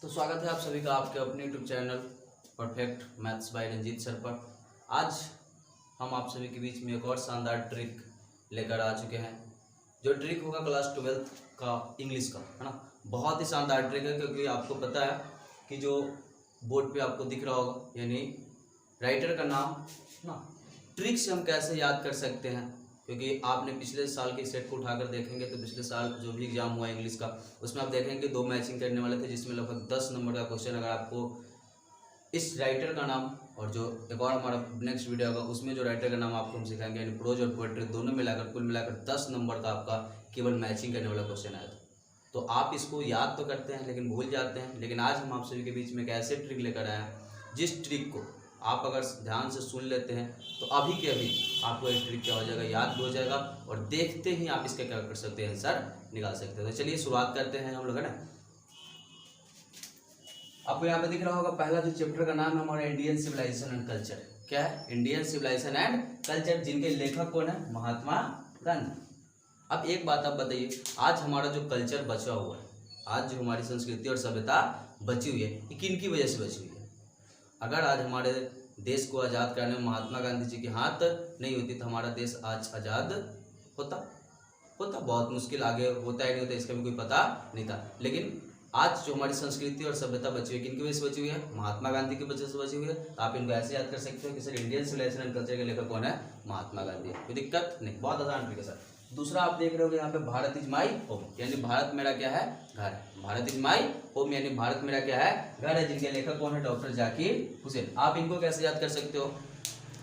तो स्वागत है आप सभी का आपके अपने YouTube channel perfect maths by Ranjit sir पर। आज हम आप सभी के बीच में एक और शानदार ट्रिक लेकर आ चुके हैं। जो ट्रिक होगा क्लास 12th का इंग्लिश का, है ना। बहुत ही शानदार ट्रिक है क्योंकि आपको पता है कि जो बोर्ड पे आपको दिख रहा होगा यानी राइटर का नाम ना, ट्रिक से हम कैसे याद कर सकते हैं। क्योंकि आपने पिछले साल के सेट को उठाकर देखेंगे तो पिछले साल जो भी एग्जाम हुआ इंग्लिश का, उसमें आप देखेंगे 2 मैचिंग करने वाले थे, जिसमें लगभग 10 नंबर का क्वेश्चन अगर आपको इस राइटर का नाम और जो एक और हमारा नेक्स्ट वीडियो होगा उसमें जो राइटर का नाम आपको हम सिखाएंगे यानी प्रोज और पोएट्री दोनों मिलाकर कुल मिलाकर 10 नंबर का आपका केवल मैचिंग करने वाला क्वेश्चन आया था। तो आप इसको याद तो करते हैं लेकिन भूल जाते हैं। लेकिन आज हम आप सभी के बीच में एक ऐसे ट्रिक लेकर आए हैं जिस ट्रिक को आप अगर ध्यान से सुन लेते हैं तो अभी के अभी आपको एक ट्रिक क्या हो जाएगा, याद हो जाएगा और देखते ही आप इसका क्या कर सकते हैं, आंसर निकाल सकते हैं। तो चलिए शुरुआत करते हैं हम लोग, है ना। आपको यहाँ पे दिख रहा होगा पहला जो चैप्टर का नाम है हमारा इंडियन सिविलाइजेशन एंड कल्चर। क्या है? इंडियन सिविलाइजेशन एंड कल्चर, जिनके लेखक कौन है? महात्मा गांधी। अब एक बात आप बताइए, आज हमारा जो कल्चर बचा हुआ है, आज जो हमारी संस्कृति और सभ्यता बची हुई है, ये किन की वजह से बची हुई है? अगर आज हमारे देश को आज़ाद करने में महात्मा गांधी जी की हाथ नहीं होती तो हमारा देश आज आज़ाद होता बहुत मुश्किल, आगे होता ही नहीं होता, इसका भी कोई पता नहीं था। लेकिन आज जो हमारी संस्कृति और सभ्यता बची हुई है, किन की वजह से बची हुई है? महात्मा गांधी की वजह से बची हुई है। तो आप इनको ऐसे याद कर सकते हो कि sir Indian civilisation and culture के लेखक कौन है? महात्मा गांधी। कोई दिक्कत नहीं, बहुत आसान ट्रिक है सर। दूसरा आप देख रहे हो यहाँ पे भारत इज माई होम, यानी भारत मेरा क्या है? घर है। भारत इज माई होम यानी भारत मेरा क्या है? घर है, जिनके लेखक कौन है? डॉक्टर जाकिर हुसैन। आप इनको कैसे याद कर सकते हो?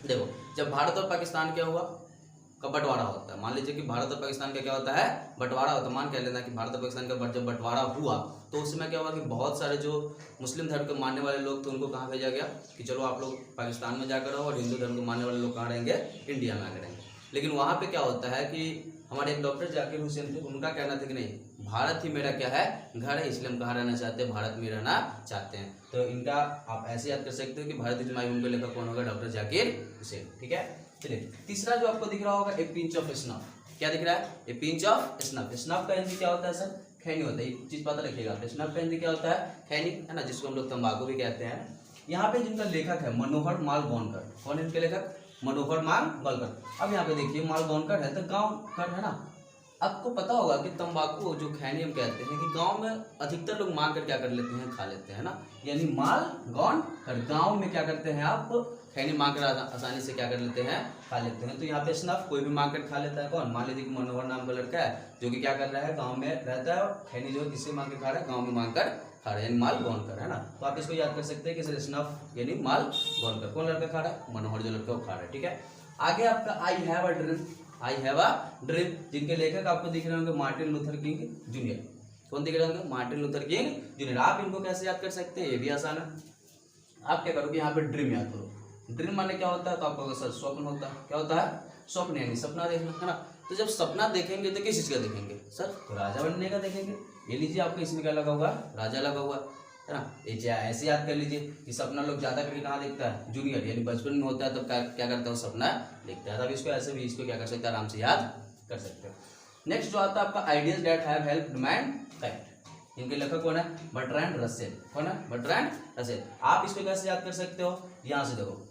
देखो, जब भारत और पाकिस्तान क्या हुआ का बंटवारा होता है, मान लीजिए कि भारत और पाकिस्तान का क्या होता है? बंटवारा होता है। मान कह लेना कि भारत और पाकिस्तान का जब बंटवारा हुआ तो उस समय क्या हुआ कि बहुत सारे जो मुस्लिम धर्म के मानने वाले लोग थे उनको कहाँ भेजा गया कि चलो आप लोग पाकिस्तान में जाकर रहो, और हिंदू धर्म को मानने वाले लोग कहाँ रहेंगे? इंडिया में आकर रहेंगे। लेकिन वहाँ पे क्या होता है कि हमारे एक डॉक्टर जाकिर हुसैन थे, उनका कहना था कि नहीं, भारत ही मेरा क्या है? घर है, इसलिए हम कहाँ रहना चाहते हैं? भारत में रहना चाहते हैं। तो इनका आप ऐसे याद कर सकते हो कि भारत इज माई होम के लेखक कौन होगा? डॉक्टर जाकिर हुसैन। ठीक है, चलिए तीसरा जो आपको दिख रहा होगा ए पिंच ऑफ स्नफ। क्या दिख रहा है? ए पिंच ऑफ स्नफ। स्नफ का हिंदी क्या होता है सर? खैनी होता है। ये चीज पता रखिएगा। स्नफ का हिंदी क्या होता है? खैनी, है ना, जिसको हम लोग तंबाकू भी कहते हैं। यहाँ पे जिनका लेखक है मनोहर माल गोनकर। कौन है इनके लेखक? मनोहर माल गोनकर। अब यहाँ पे देखिए माल गोनकर है तो गाँव कर, है ना। आपको पता होगा कि तंबाकू जो खैनी हम कहते हैं कि गांव में अधिकतर लोग मांग कर क्या कर लेते हैं? खा लेते हैं ना। यानी माल गौन कर, गांव में क्या करते हैं आप? खैनी मांग कर आसानी से क्या कर लेते हैं? खा लेते हैं। तो यहाँ पे स्नफ कोई भी मांग कर खा लेता है। कौन? मान लीजिए कि मनोहर नाम का लड़का है जो कि क्या कर रहा है? गाँव में रहता है और खैनी जो किससे मांग कर खा रहा है? गाँव में मांग कर खा रहा है, यानी माल गौन कर, है ना। तो आप इसको याद कर सकते हैं कि सर स्नफ यानी माल गौन कर। कौन लड़का खा रहा है? मनोहर जो लड़का वो खा रहा है। ठीक है, आगे आपका I have a dream. I have a dream, जिनके लेखक आपको दिख रहे होंगे मार्टिन लूथर किंग जूनियर। कौन दिख रहे होंगे? Martin Luther king junior. आप इनको कैसे याद कर सकते हैं? ये भी आसान है। आप क्या करोगे? यहाँ पे ड्रीम याद करो। ड्रीम माने क्या होता है? तो आपका सर स्वप्न होता है। क्या होता है? स्वप्न, यानी सपना देखना, है ना। तो जब सपना देखेंगे तो किस चीज का देखेंगे सर? तो राजा बनने का देखेंगे। ये लीजिए आपको इसमें क्या लगा हुआ? राजा लगा हुआ, है ना। ये ऐसे याद कर लीजिए कि सपना लोग ज्यादा करके कहाँ देखता है? जूनियर, यानी बचपन में होता है तब क्या करता है? वो सपना देखता है। तब इसको ऐसे भी इसको क्या कर सकते हैं? आराम से याद कर सकते हो। नेक्स्ट जो आता है आपका ideas that have helped Mankind. इनके लेखक कौन है? Bertrand Russell. कौन है? Bertrand Russell. आप इसको कैसे याद कर सकते हो? यहाँ से देखो,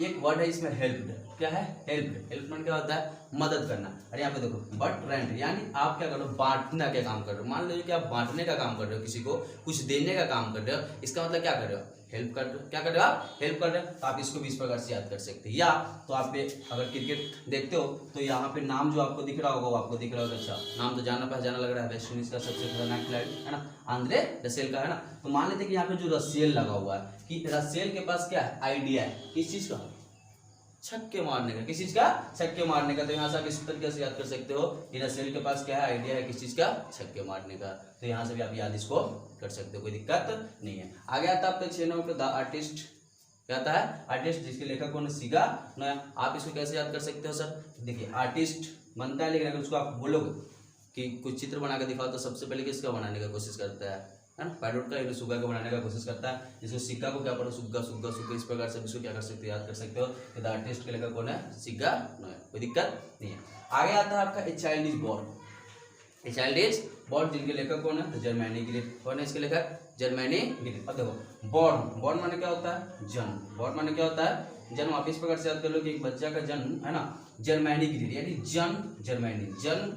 एक वर्ड है इसमें हेल्प्ड। क्या है? हेल्प्ड। हेल्प क्या होता है? मदद करना। अरे यहाँ पे देखो बर्ट्रैंड, यानी आप क्या कर रहे हो? बांटने का काम कर रहे हो। मान लीजिए कि आप बांटने का काम कर रहे हो, किसी को कुछ देने का काम कर रहे हो, इसका मतलब क्या कर रहे हो? हेल्प कर रहे हो। क्या कर रहे हो आप? हेल्प कर रहे हो। तो आप इसको भी इस प्रकार से याद कर सकते हैं। या तो आप अगर क्रिकेट देखते हो तो यहाँ पे नाम जो आपको दिख रहा होगा वो आपको दिख रहा होगा, अच्छा नाम तो जाना पहचाना लग रहा है, वेस्ट इंडीज का सबसे खतरनाक खिलाड़ी, है ना, आंद्रे रसेल का, है ना। तो मान लेते हैं कि यहाँ पे जो रसेल लगा हुआ है कि रसेल के पास क्या है? आइडिया है किस चीज का? छक्के मारने का। किस चीज का? छक्के मारने का। तो यहाँ से आप इस तरीके से याद कर सकते हो कि रसेल के पास क्या है? आइडिया है किस चीज का? छक्के मारने का। तो यहाँ से भी आप याद इसको कर सकते हो, कोई दिक्कत नहीं है। आगे आता है आपका 6 नंबर द आर्टिस्ट। क्या आता है? आर्टिस्ट, जिसके लेखक कौन है? सिगा नोया। आप इसको कैसे याद कर सकते हो सर? देखिए आर्टिस्ट बनता है, लेकिन अगर उसको आप बोलोगे कि कुछ चित्र बना के दिखाओ तो सबसे पहले किसका बनाने का कोशिश करता है ना? पैरोट का, सुग्गा का बनाने का कोशिश करता है। जिसको सिक्का को क्या पढ़ो? सुग्गा सुग्गा सुग्गा। इस प्रकार से इसको क्या कर सकते हो? याद कर सकते हो कि द आर्टिस्ट के लेखक कौन है? सिग्गा नोया। कोई दिक्कत नहीं है। आगे आता है आपका a child is born. A child is born, जिनके लेखक कौन है? तो जर्मनी ग्रेट। कौन है इसके लेखक? Germany great. अब देखो बॉर्न, बॉर्न माने क्या होता है? जन्म। बॉर्न माने क्या होता है? जन्म। आप इस प्रकार से याद कर लो कि एक बच्चा का जन्म है ना जर्मनी ग्रेट, यानी जन्म जर्मनी, जन्म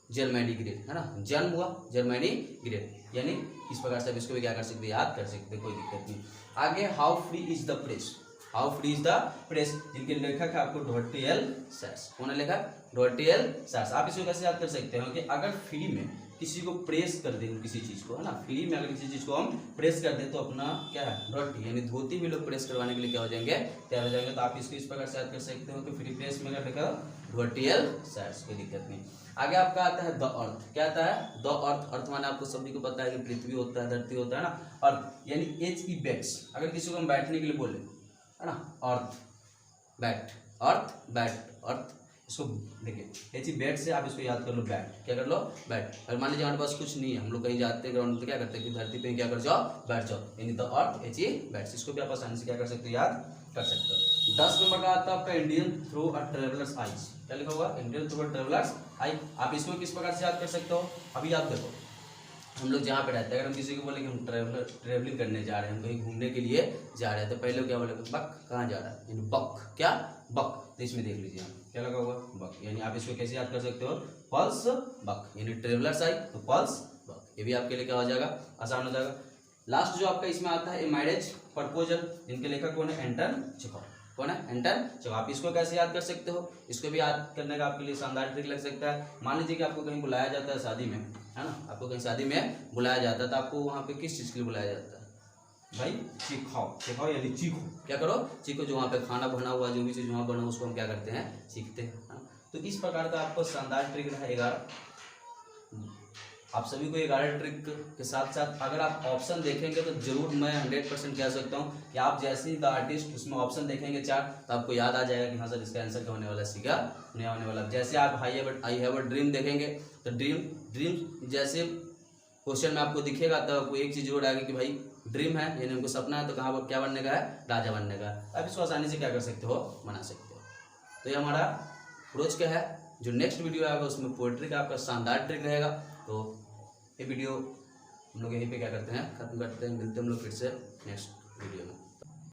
जर्मनी ग्रेट है ना, जन्म हुआ जर्मनी ग्रेट, यानी इस प्रकार से आप इसको भी क्या कर सकते हैं? याद कर सकते हैं, कोई दिक्कत नहीं। आगे how free is the press, how free is the press, जिनके लेखक है आपको डॉर्टियल सैक्स। कौन है लेखक? डॉर्टियल सैक्स। आप इसको कैसे याद कर सकते हैं कि अगर फ्री में किसी को प्रेस कर दें किसी चीज को, है ना, फ्री में अगर किसी चीज को हम प्रेस कर दें तो अपना क्या है? डॉटी, यानी धोती भी लोग प्रेस करवाने के लिए क्या हो जाएंगे? तैयार हो जाएंगे। तो आप इसको इस प्रकार से याद कर सकते हो कि फ्री प्रेस में क्या लिखा? डॉर्टियल सैक्स। कोई दिक्कत नहीं। आगे आपका आता है द अर्थ। क्या आता है? The earth. अर्थ माने आपको सभी को पता है कि पृथ्वी होता है, धरती होता है ना, अर्थ यानी HE बैट्स। अगर किसी को हम बैठने के लिए बोले, है ना, अर्थ बैट, अर्थ बैट, अर्थ, इसको देखिए HE बैट से आप इसको याद कर लो बैट। क्या कर लो? बैट। और मान लीजिए हमारे पास कुछ नहीं है, हम लोग कहीं जाते हैं ग्राउंड में तो क्या करते हैं कि धरती पे क्या कर जाओ? बैठ जाओ, यानी द अर्थ HE बैट्स। इसको भी आप आसानी से क्या कर सकते हो? याद कर सकते हो। 10 नंबर का आता है आपका Indian through a travellers eyes. क्या लिखा होगा? इंडियन थ्रू अ ट्रेवलर्स आई। आप इसको किस प्रकार से याद कर सकते हो? अभी आप देखो हम लोग जहाँ पे रहते हैं, अगर हम किसी को बोले कि हम ट्रेवलिंग करने जा रहे हैं, हम कहीं घूमने के लिए जा रहे हैं, तो पहले क्या बोलेंगे? बक। कहाँ जा रहा है? यानी बक। क्या? बक। तो इसमें देख लीजिए आप क्या लगा होगा? बक। यानी आप इसको कैसे याद कर सकते हो? पल्स बक, यानी ट्रेवलर्स आई तो पल्स बक। ये भी आपके लिए क्या हो जाएगा? आसान हो जाएगा। लास्ट जो आपका इसमें आता है ए मैरिज प्रपोजल, जिनके लेखक कौन है? एंटन चेखव। कौन है? एंटन चेखव। आप इसको कैसे याद कर सकते हो? इसको भी याद करने का आपके लिए शानदार ट्रिक लग सकता है। मान लीजिए कि आपको कहीं बुलाया जाता है शादी में, है ना, आपको कहीं शादी में बुलाया जाता है, तो आपको वहाँ पे किस चीज़ के लिए बुलाया जाता है? भाई चीखाओ। चीखाओ यानी चीखो। क्या करो? चीखो। जो वहाँ पे खाना बना हुआ, जो भी चीज़ वहाँ बना उसको हम क्या करते हैं? सीखते हैं। तो इस प्रकार का आपको शानदार ट्रिक रहेगा। आप सभी को 11 ट्रिक के साथ साथ अगर आप ऑप्शन देखेंगे तो जरूर मैं 100% कह सकता हूँ कि आप जैसे ही द आर्टिस्ट उसमें ऑप्शन देखेंगे 4, तो आपको याद आ जाएगा कि हाँ सर इसका आंसर क्या होने वाला है? सीखा नहीं होने वाला। जैसे आप आई हैव अ ड्रीम देखेंगे तो ड्रीम जैसे क्वेश्चन में आपको दिखेगा तो आपको एक चीज जोड़ आएगा कि भाई ड्रीम है, यानी उनको सपना है, तो कहाँ क्या बनने का है? राजा बनने का है। आप इसको आसानी से क्या कर सकते हो? बना सकते हो। तो ये हमारा रोज का है। जो नेक्स्ट वीडियो आएगा उसमें पोएट्री का आपका शानदार ट्रिक रहेगा। तो ये वीडियो हम लोग यहीं पे क्या करते हैं? खत्म करते हैं। मिलते हैं हम लोग फिर से नेक्स्ट वीडियो में।